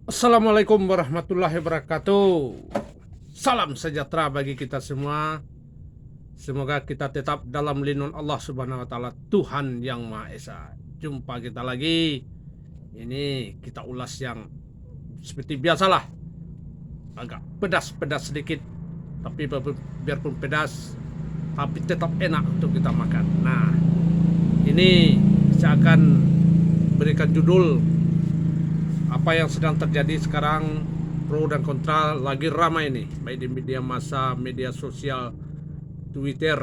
Assalamualaikum warahmatullahi wabarakatuh. Salam sejahtera bagi kita semua. Semoga kita tetap dalam lindungan Allah Subhanahu wa taala, Tuhan yang Maha Esa. Jumpa kita lagi. Ini kita ulas yang seperti biasalah, agak pedas-pedas sedikit, tapi biarpun pedas tapi tetap enak untuk kita makan. Nah, ini saya akan berikan judul apa yang sedang terjadi sekarang, pro dan kontra lagi ramai nih, baik di media massa, media sosial, Twitter,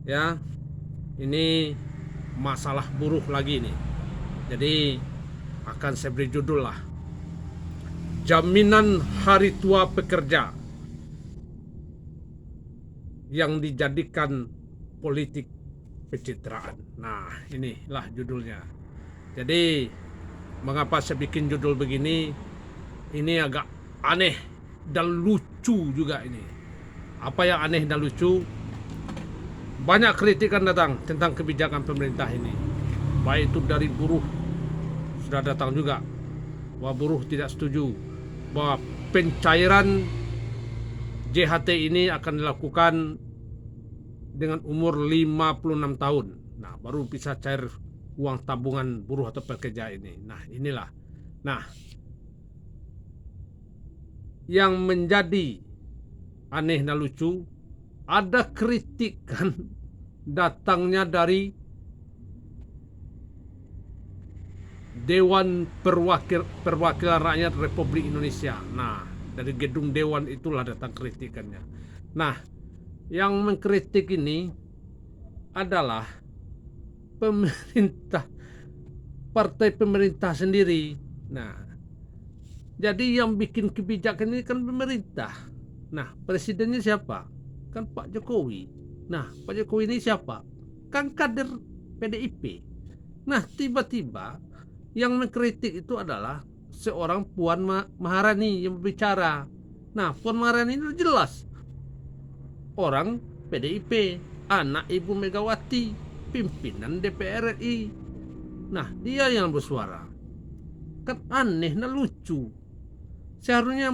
ya. Ini masalah buruh lagi nih. Jadi akan saya beri judul lah, jaminan hari tua pekerja yang dijadikan politik pencitraan. Nah, inilah judulnya. Jadi mengapa saya bikin judul begini? Ini agak aneh dan lucu juga ini. Apa yang aneh dan lucu? Banyak kritikan datang tentang kebijakan pemerintah ini. Baik itu dari buruh, sudah datang juga bahwa buruh tidak setuju bahwa pencairan JHT ini akan dilakukan dengan umur 56 tahun. Nah, baru bisa cair uang tabungan buruh atau pekerja ini. Nah, inilah. Nah, yang menjadi aneh dan lucu, ada kritikan datangnya dari Dewan Perwakilan Rakyat Republik Indonesia. Nah, dari gedung Dewan itulah datang kritikannya. Nah, yang mengkritik ini adalah pemerintah, partai pemerintah sendiri. Nah, jadi yang bikin kebijakan ini kan pemerintah. Nah, presidennya siapa? Kan Pak Jokowi. Nah, Pak Jokowi ini siapa? Kan kader PDIP. Nah, tiba-tiba yang mengkritik itu adalah seorang Puan Maharani yang berbicara. Nah, Puan Maharani itu jelas orang PDIP, anak Ibu Megawati, pimpinan DPR RI. Nah, dia yang bersuara. Kan aneh dan lucu. Seharusnya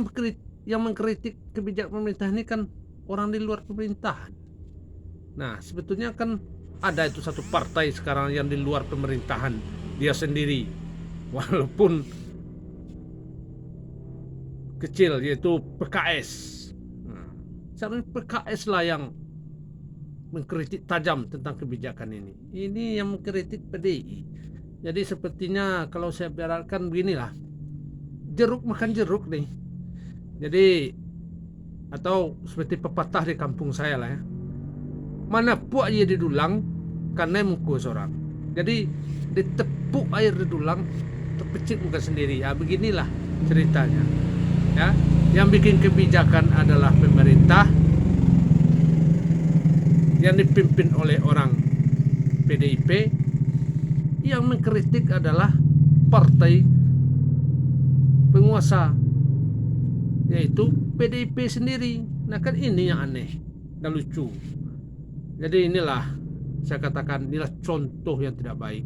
yang mengkritik kebijakan pemerintah ini kan orang di luar pemerintahan. Nah, sebetulnya kan ada itu satu partai sekarang yang di luar pemerintahan, dia sendiri, walaupun kecil, yaitu PKS. Nah, seharusnya PKS lah yang mengkritik tajam tentang kebijakan ini. Ini yang mengkritik PDI. Jadi sepertinya kalau saya biarkan beginilah, jeruk makan jeruk nih. Jadi atau seperti pepatah di kampung saya lah ya, mana puak ia didulang karena muka seorang. Jadi ditepuk air di dulang, terpecik muka sendiri. Ya beginilah ceritanya. Ya, yang bikin kebijakan adalah pemerintah yang dipimpin oleh orang PDIP, yang mengkritik adalah partai penguasa, yaitu PDIP sendiri. Nah, kan ini yang aneh dan lucu. Jadi inilah saya katakan, inilah contoh yang tidak baik.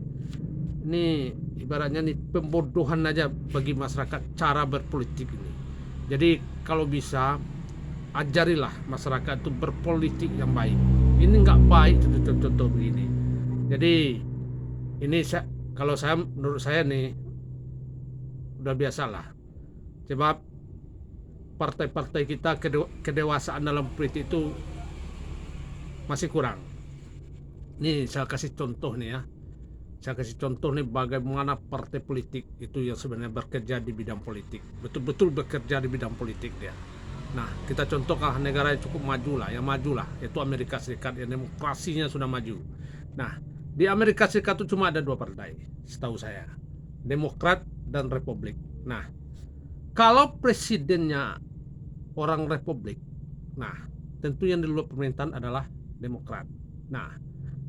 Ini ibaratnya nih pembodohan aja bagi masyarakat cara berpolitik ini. Jadi kalau bisa ajarilah masyarakat itu berpolitik yang baik. Ini nggak baik contoh-contoh begini. Jadi ini kalau saya, menurut saya nih udah biasalah. Sebab partai-partai kita kedewasaan dalam politik itu masih kurang. Nih saya kasih contoh nih ya. Saya kasih contoh nih bagaimana partai politik itu yang sebenarnya bekerja di bidang politik. Betul-betul bekerja di bidang politik dia. Nah, kita contohkan negara yang cukup maju lah, yaitu Amerika Serikat, yang demokrasinya sudah maju. Nah, di Amerika Serikat itu cuma ada dua partai, setahu saya, Demokrat dan Republik. Nah, kalau presidennya orang Republik, nah tentu yang di luar pemerintahan adalah Demokrat. Nah,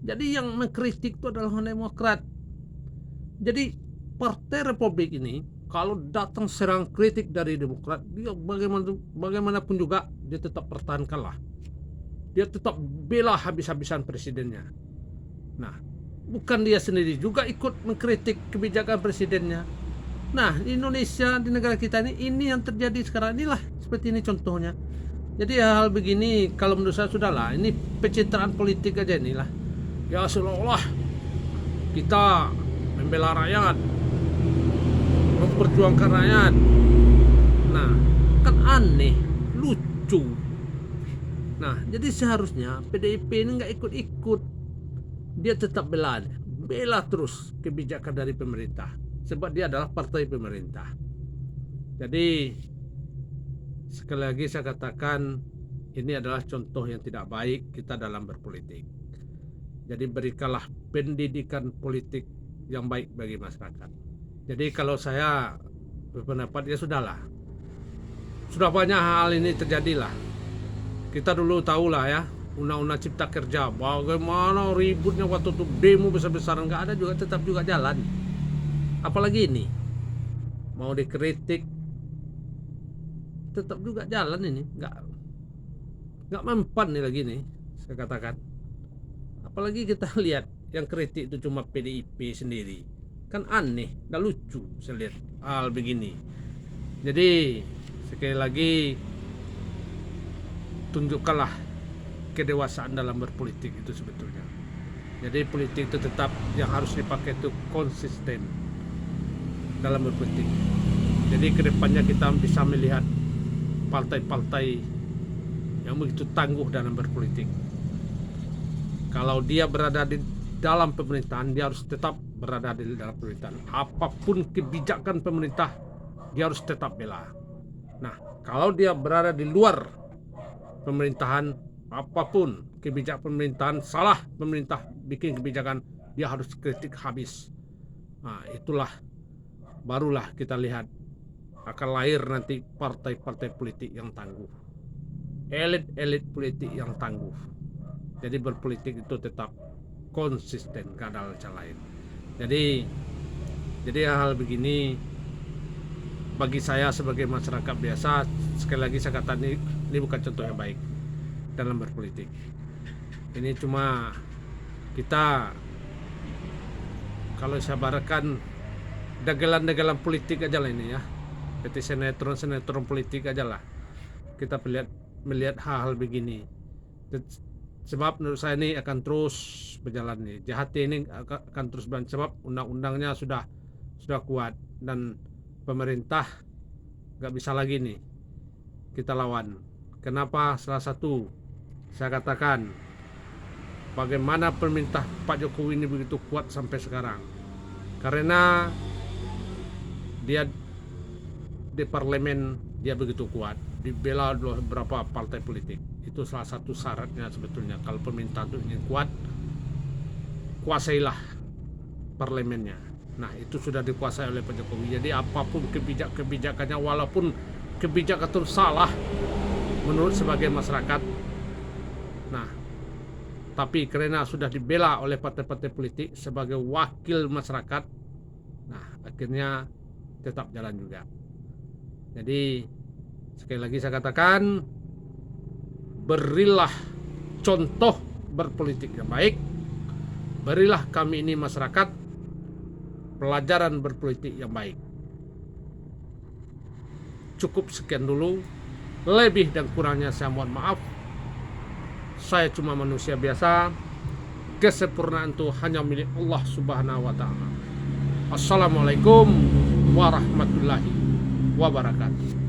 jadi yang mengkritik itu adalah Demokrat. Jadi partai Republik ini kalau datang serang kritik dari Demokrat, dia bagaimanapun juga dia tetap pertahankan lah. Dia tetap bela habis-habisan presidennya. Nah, bukan dia sendiri juga ikut mengkritik kebijakan presidennya. Nah, di Indonesia, di negara kita ini yang terjadi sekarang inilah seperti ini contohnya. Jadi hal begini kalau menurut saya sudahlah, ini pencitraan politik aja inilah. Ya seolah-olah kita membela rakyat, memperjuangkan rakyat. Nah, kan aneh, lucu. Nah, jadi seharusnya PDIP ini nggak ikut-ikut. Dia tetap bela terus kebijakan dari pemerintah, sebab dia adalah partai pemerintah. Jadi sekali lagi saya katakan, ini adalah contoh yang tidak baik kita dalam berpolitik. Jadi berikanlah pendidikan politik yang baik bagi masyarakat. Jadi kalau saya berpendapat, ya sudahlah, sudah banyak hal ini terjadilah. Kita dulu tahulah ya, undang-undang cipta kerja, bagaimana ributnya waktu itu demo besar-besaran, nggak ada juga, tetap juga jalan. Apalagi ini mau dikritik tetap juga jalan, ini nggak mempan nih lagi nih saya katakan. Apalagi kita lihat yang kritik itu cuma PDIP sendiri, kan aneh dan lucu saya lihat hal begini. Jadi sekali lagi, tunjukkanlah kedewasaan dalam berpolitik itu sebetulnya. Jadi politik itu tetap yang harus dipakai itu konsisten dalam berpolitik. Jadi kedepannya kita bisa melihat partai-partai yang begitu tangguh dalam berpolitik. Kalau dia berada di dalam pemerintahan, dia harus tetap berada di dalam pemerintahan. Apapun kebijakan pemerintah, dia harus tetap bela. Nah, kalau dia berada di luar pemerintahan, apapun kebijakan pemerintahan, salah pemerintah bikin kebijakan, dia harus kritik habis. Nah, itulah barulah kita lihat akan lahir nanti partai-partai politik yang tangguh, elit-elit politik yang tangguh. Jadi berpolitik itu tetap konsisten, gak ada cara lain. Jadi hal begini bagi saya sebagai masyarakat biasa, sekali lagi saya katakan, ini bukan contoh yang baik dalam berpolitik. Ini cuma kita, kalau saya barakan, dagelan-dagelan politik aja lah ini ya, seperti sinetron politik aja lah. Kita melihat hal-hal begini. Sebab menurut saya ini akan terus berjalan nih. Jahat ini akan terus berjalan sebab undang-undangnya sudah kuat dan pemerintah nggak bisa lagi nih kita lawan. Kenapa? Salah satu saya katakan, bagaimana pemerintah Pak Jokowi ini begitu kuat sampai sekarang, karena dia di parlemen dia begitu kuat, dibela oleh beberapa partai politik. Itu salah satu syaratnya sebetulnya. Kalau pemerintah itu ingin kuat, kuasailah parlemennya. Nah, itu sudah dikuasai oleh Pak Jokowi. Jadi apapun kebijakannya, walaupun kebijakan itu salah menurut sebagian masyarakat, nah, tapi karena sudah dibela oleh partai-partai politik sebagai wakil masyarakat, nah akhirnya tetap jalan juga. Jadi sekali lagi saya katakan, berilah contoh berpolitik yang baik. Berilah kami ini masyarakat pelajaran berpolitik yang baik. Cukup sekian dulu. Lebih dan kurangnya saya mohon maaf. Saya cuma manusia biasa. Kesempurnaan itu hanya milik Allah Subhanahu wa ta'ala. Assalamualaikum warahmatullahi wabarakatuh.